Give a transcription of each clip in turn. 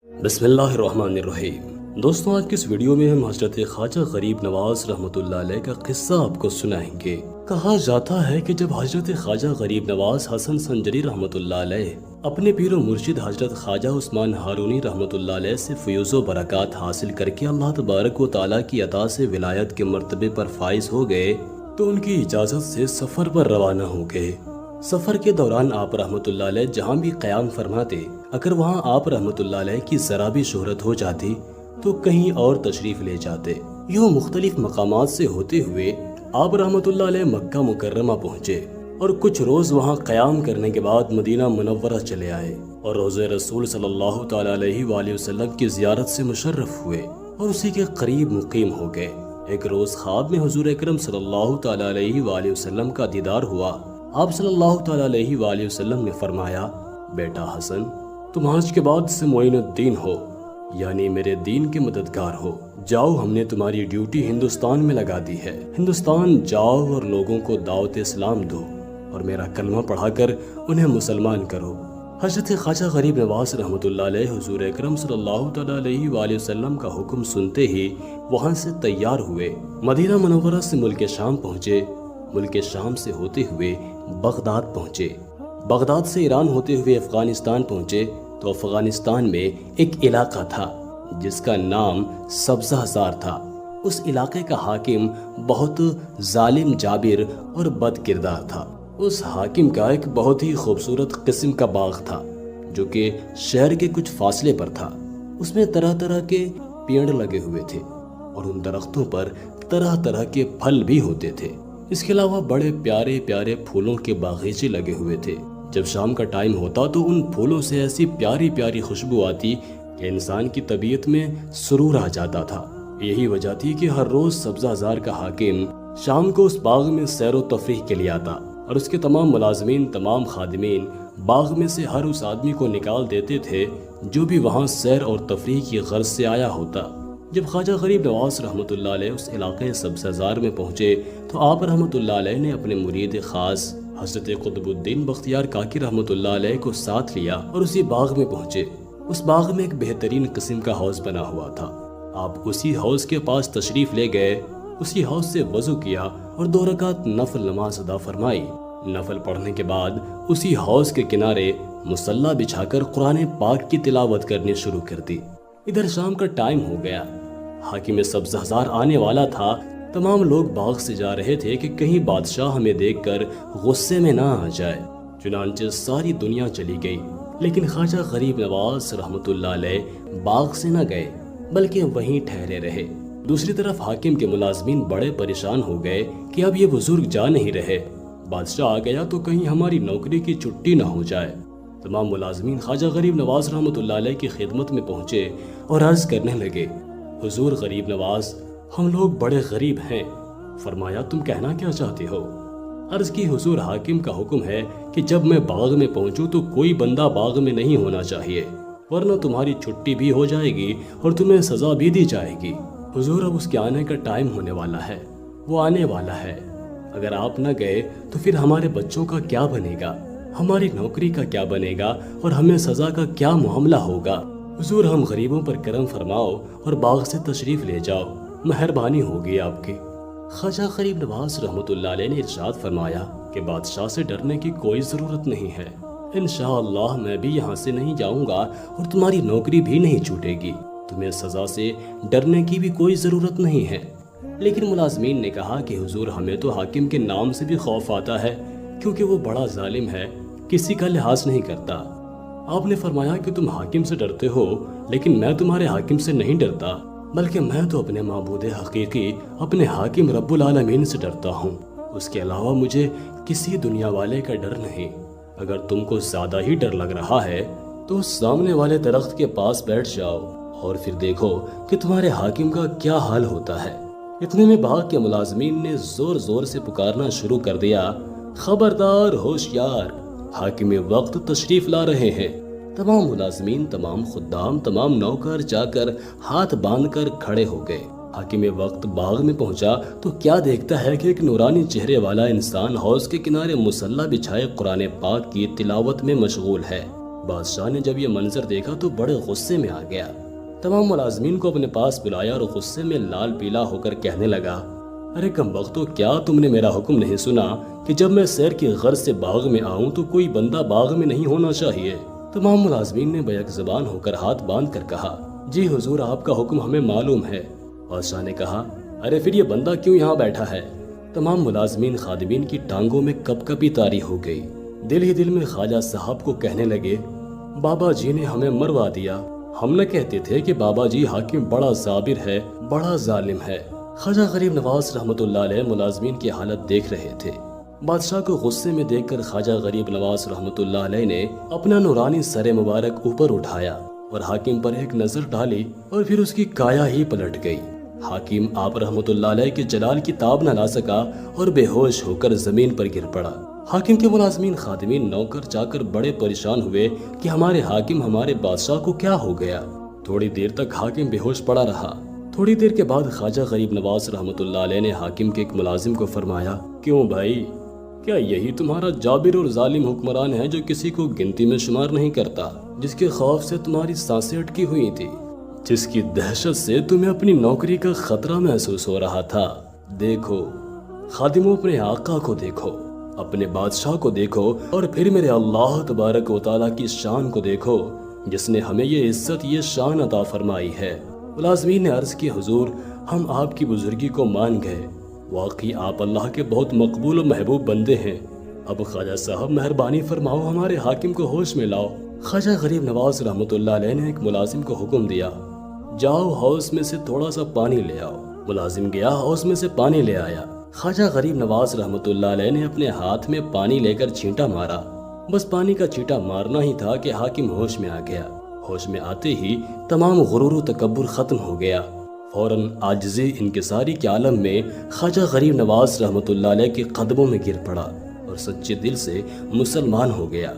بسم اللہ الرحمن الرحیم۔ دوستوں، آج کی اس ویڈیو میں ہم حضرت خواجہ غریب نواز رحمۃ اللہ علیہ کا قصہ آپ کو سنائیں گے۔ کہا جاتا ہے کہ جب حضرت خواجہ غریب نواز حسن سنجری رحمۃ اللہ علیہ اپنے پیر و مرشد حضرت خواجہ عثمان ہارونی رحمۃ اللہ علیہ سے فیوز و برکات حاصل کر کے اللہ تبارک و تعالیٰ کی عطا سے ولایت کے مرتبے پر فائز ہو گئے تو ان کی اجازت سے سفر پر روانہ ہو گئے۔ سفر کے دوران آپ رحمۃ اللہ علیہ جہاں بھی قیام فرماتے، اگر وہاں آپ رحمۃ اللہ علیہ کی ذرا بھی شہرت ہو جاتی تو کہیں اور تشریف لے جاتے۔ یوں مختلف مقامات سے ہوتے ہوئے آپ رحمۃ اللہ علیہ مکہ مکرمہ پہنچے اور کچھ روز وہاں قیام کرنے کے بعد مدینہ منورہ چلے آئے اور روضہ رسول صلی اللہ تعالیٰ علیہ وآلہ وسلم کی زیارت سے مشرف ہوئے اور اسی کے قریب مقیم ہو گئے۔ ایک روز خواب میں حضور اکرم صلی اللہ تعالیٰ علیہ وآلہ وسلم کا دیدار ہوا۔ آپ صلی اللہ تعالیٰ علیہ وآلہ وسلم نے فرمایا، بیٹا حسن، تم آج کے بعد سے معین الدین ہو، یعنی میرے دین کے مددگار ہو۔ جاؤ، ہم نے تمہاری ڈیوٹی ہندوستان میں لگا دی ہے۔ ہندوستان جاؤ اور لوگوں کو دعوت اسلام دو اور میرا کلمہ پڑھا کر انہیں مسلمان کرو۔ حضرت خواجہ غریب نواز رحمۃ اللہ علیہ حضور اکرم صلی اللہ تعالیٰ علیہ وآلہ وسلم کا حکم سنتے ہی وہاں سے تیار ہوئے، مدینہ منورہ سے ملک شام پہنچے، ملک شام سے ہوتے ہوئے بغداد پہنچے، بغداد سے ایران ہوتے ہوئے افغانستان پہنچے تو افغانستان میں ایک علاقہ تھا جس کا نام سبزہ زار تھا۔ اس علاقے کا حاکم بہت ظالم جابر اور بد کردار تھا۔ اس حاکم کا ایک بہت ہی خوبصورت قسم کا باغ تھا جو کہ شہر کے کچھ فاصلے پر تھا۔ اس میں طرح طرح کے پیڑ لگے ہوئے تھے اور ان درختوں پر طرح طرح کے پھل بھی ہوتے تھے۔ اس کے علاوہ بڑے پیارے پیارے پھولوں کے باغیچے لگے ہوئے تھے۔ جب شام کا ٹائم ہوتا تو ان پھولوں سے ایسی پیاری پیاری خوشبو آتی کہ انسان کی طبیعت میں سرور آ جاتا تھا۔ یہی وجہ تھی کہ ہر روز سبزہ زار کا حاکم شام کو اس باغ میں سیر و تفریح کے لیے آتا اور اس کے تمام ملازمین، تمام خادمین باغ میں سے ہر اس آدمی کو نکال دیتے تھے جو بھی وہاں سیر اور تفریح کی غرض سے آیا ہوتا۔ جب خواجہ غریب نواز رحمۃ اللہ علیہ اس علاقے سبزہ زار میں پہنچے تو آپ رحمۃ اللہ علیہ نے اپنے مرید خاص حضرت قطب الدین بختیار کاکی رحمۃ اللہ علیہ کو ساتھ لیا اور اسی باغ میں پہنچے۔ اس باغ میں ایک بہترین قسم کا حوض بنا ہوا تھا۔ آپ اسی حوض کے پاس تشریف لے گئے، اسی حوض سے وضو کیا اور 2 رکعت نفل نماز ادا فرمائی۔ نفل پڑھنے کے بعد اسی حوض کے کنارے مصلی بچھا کر قرآن پاک کی تلاوت کرنی شروع کر دی۔ ادھر شام کا ٹائم ہو گیا، حاکم سبزہ زار آنے والا تھا۔ تمام لوگ باغ سے جا رہے تھے کہ کہیں بادشاہ ہمیں دیکھ کر غصے میں نہ آ جائے۔ چنانچہ ساری دنیا چلی گئی، لیکن خواجہ غریب نواز رحمۃ اللہ علیہ باغ سے نہ گئے بلکہ وہیں ٹھہرے رہے۔ دوسری طرف حاکم کے ملازمین بڑے پریشان ہو گئے کہ اب یہ بزرگ جا نہیں رہے، بادشاہ آ گیا تو کہیں ہماری نوکری کی چھٹی نہ ہو جائے۔ تمام ملازمین خواجہ غریب نواز رحمۃ اللہ علیہ کی خدمت میں پہنچے اور عرض کرنے لگے، حضور غریب نواز، ہم لوگ بڑے غریب ہیں، فرمایا تم کہنا کیا چاہتے ہو؟ عرض کی، حضور حاکم کا حکم ہے کہ جب میں باغ میں پہنچوں تو کوئی بندہ باغ میں نہیں ہونا چاہیے، ورنہ تمہاری چھٹی بھی ہو جائے گی اور تمہیں سزا بھی دی جائے گی۔ حضور، اب اس کے آنے کا ٹائم ہونے والا ہے، وہ آنے والا ہے، اگر آپ نہ گئے تو پھر ہمارے بچوں کا کیا بنے گا، ہماری نوکری کا کیا بنے گا اور ہمیں سزا کا کیا معاملہ ہوگا؟ حضور، ہم غریبوں پر کرم فرماؤ اور باغ سے تشریف لے جاؤ، مہربانی ہوگی آپ کی۔ خواجہ غریب نواز رحمۃ اللہ علیہ نے ارشاد فرمایا کہ بادشاہ سے ڈرنے کی کوئی ضرورت نہیں ہے، انشاءاللہ میں بھی یہاں سے نہیں جاؤں گا اور تمہاری نوکری بھی نہیں چھوٹے گی، تمہیں سزا سے ڈرنے کی بھی کوئی ضرورت نہیں ہے۔ لیکن ملازمین نے کہا کہ حضور، ہمیں تو حاکم کے نام سے بھی خوف آتا ہے کیونکہ وہ بڑا ظالم ہے، کسی کا لحاظ نہیں کرتا۔ آپ نے فرمایا کہ تم حاکم سے ڈرتے ہو، لیکن میں تمہارے حاکم سے نہیں ڈرتا، بلکہ میں تو اپنے معبود حقیقی، اپنے حاکم رب العالمین سے ڈرتا ہوں۔ اس کے علاوہ مجھے کسی دنیا والے کا ڈر نہیں۔ اگر تم کو زیادہ ہی ڈر لگ رہا ہے تو سامنے والے درخت کے پاس بیٹھ جاؤ اور پھر دیکھو کہ تمہارے حاکم کا کیا حال ہوتا ہے۔ اتنے میں باغ کے ملازمین نے زور زور سے پکارنا شروع کر دیا، خبردار، ہوشیار، حاکم وقت تشریف لا رہے ہیں۔ تمام ملازمین، تمام خدام، تمام نوکر جا کر ہاتھ باندھ کر کھڑے ہو گئے۔ حاکم وقت باغ میں پہنچا تو کیا دیکھتا ہے کہ ایک نورانی چہرے والا انسان حوض کے کنارے مصلی بچھائے قرآن پاک کی تلاوت میں مشغول ہے۔ بادشاہ نے جب یہ منظر دیکھا تو بڑے غصے میں آ گیا۔ تمام ملازمین کو اپنے پاس بلایا اور غصے میں لال پیلا ہو کر کہنے لگا، ارے کمبختو، کیا تم نے میرا حکم نہیں سنا کہ جب میں سیر کی غرض سے باغ میں آؤں تو کوئی بندہ باغ میں نہیں ہونا چاہیے؟ تمام ملازمین نے بیک زبان ہو کر ہاتھ باندھ کر کہا، جی حضور، آپ کا حکم ہمیں معلوم ہے۔ بادشاہ نے کہا، ارے پھر یہ بندہ کیوں یہاں بیٹھا ہے؟ تمام ملازمین خادمین کی ٹانگوں میں کپ کپی طاری ہو گئی۔ دل ہی دل میں خواجہ صاحب کو کہنے لگے، بابا جی نے ہمیں مروا دیا، ہم نہ کہتے تھے کہ بابا جی حاکم بڑا جابر ہے، بڑا ظالم ہے۔ خواجہ غریب نواز رحمت اللہ علیہ ملازمین کی حالت دیکھ رہے تھے۔ بادشاہ کو غصے میں دیکھ کر خواجہ غریب نواز رحمت اللہ علیہ نے اپنا نورانی سر مبارک اوپر اٹھایا اور حاکم پر ایک نظر ڈالی اور پھر اس کی کایا ہی پلٹ گئی۔ حاکم آپ رحمت اللہ علیہ کے جلال کی تاب نہ لا سکا اور بے ہوش ہو کر زمین پر گر پڑا۔ حاکم کے ملازمین، خادمین، نوکر چاکر بڑے پریشان ہوئے کہ ہمارے حاکم، ہمارے بادشاہ کو کیا ہو گیا۔ تھوڑی دیر تک حاکم بے ہوش پڑا رہا۔ تھوڑی دیر کے بعد خواجہ غریب نواز رحمت اللہ علیہ نے حاکم کے ایک ملازم کو فرمایا، کیوں بھائی، کیا یہی تمہارا جابر اور ظالم حکمران ہے جو کسی کو گنتی میں شمار نہیں کرتا، جس کے خوف سے تمہاری سانسیں اٹکی ہوئی تھی، جس کی دہشت سے تمہیں اپنی نوکری کا خطرہ محسوس ہو رہا تھا؟ دیکھو خادموں، اپنے آقا کو دیکھو، اپنے بادشاہ کو دیکھو، اور پھر میرے اللہ تبارک و تعالیٰ کی شان کو دیکھو جس نے ہمیں یہ عزت، یہ شان عطا فرمائی ہے۔ ملازمین نے عرض کی، حضور، ہم آپ کی بزرگی کو مان گئے، واقعی آپ اللہ کے بہت مقبول و محبوب بندے ہیں۔ اب خواجہ صاحب مہربانی فرماؤ، ہمارے حاکم کو ہوش میں لاؤ۔ خواجہ غریب نواز رحمت اللہ علیہ نے ایک ملازم کو حکم دیا، جاؤ حوض میں سے تھوڑا سا پانی لے آؤ۔ ملازم گیا، حوض میں سے پانی لے آیا۔ خواجہ غریب نواز رحمت اللہ علیہ نے اپنے ہاتھ میں پانی لے کر چھینٹا مارا۔ بس پانی کا چھینٹا مارنا ہی تھا کہ حاکم ہوش میں آ گیا۔ ہوش میں آتے ہی تمام غرور و تکبر ختم ہو گیا۔ فوراً عاجزی انکساری کے عالم میں خواجہ غریب نواز رحمت اللہ علیہ کے قدموں میں گر پڑا اور سچے دل سے مسلمان ہو گیا۔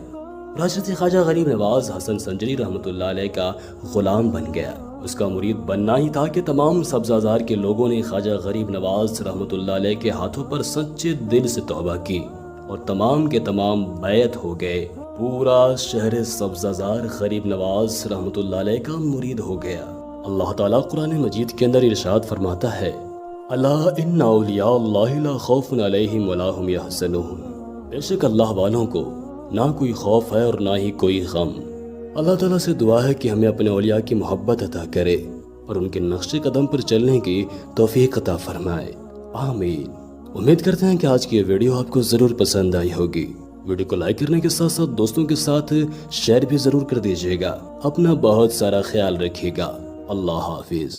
حضرت خواجہ غریب نواز حسن سنجری رحمت اللہ علیہ کا غلام بن گیا۔ اس کا مرید بننا ہی تھا کہ تمام سبزہ کے لوگوں نے خواجہ غریب نواز رحمت اللہ علیہ کے ہاتھوں پر سچے دل سے توبہ کی اور تمام کے تمام بیعت ہو گئے۔ پورا شہر سبزہ غریب نواز رحمت اللہ علیہ کا مرید ہو گیا۔ اللہ تعالیٰ قرآن مجید کے اندر ارشاد فرماتا ہے، الا ان اولیاء اللہ لا خوف علیہم ولا هم یحزنون، بے شک اللہ والوں کو نہ کوئی خوف ہے اور نہ ہی کوئی غم۔ اللہ تعالیٰ سے دعا ہے کہ ہمیں اپنے اولیاء کی محبت عطا کرے اور ان کے نقش قدم پر چلنے کی توفیق عطا فرمائے، آمین۔ امید کرتے ہیں کہ آج کی یہ ویڈیو آپ کو ضرور پسند آئی ہوگی۔ ویڈیو کو لائک کرنے کے ساتھ ساتھ دوستوں کے ساتھ شیئر بھی ضرور کر دیجیے گا۔ اپنا بہت سارا خیال رکھیے گا۔ اللہ حافظ۔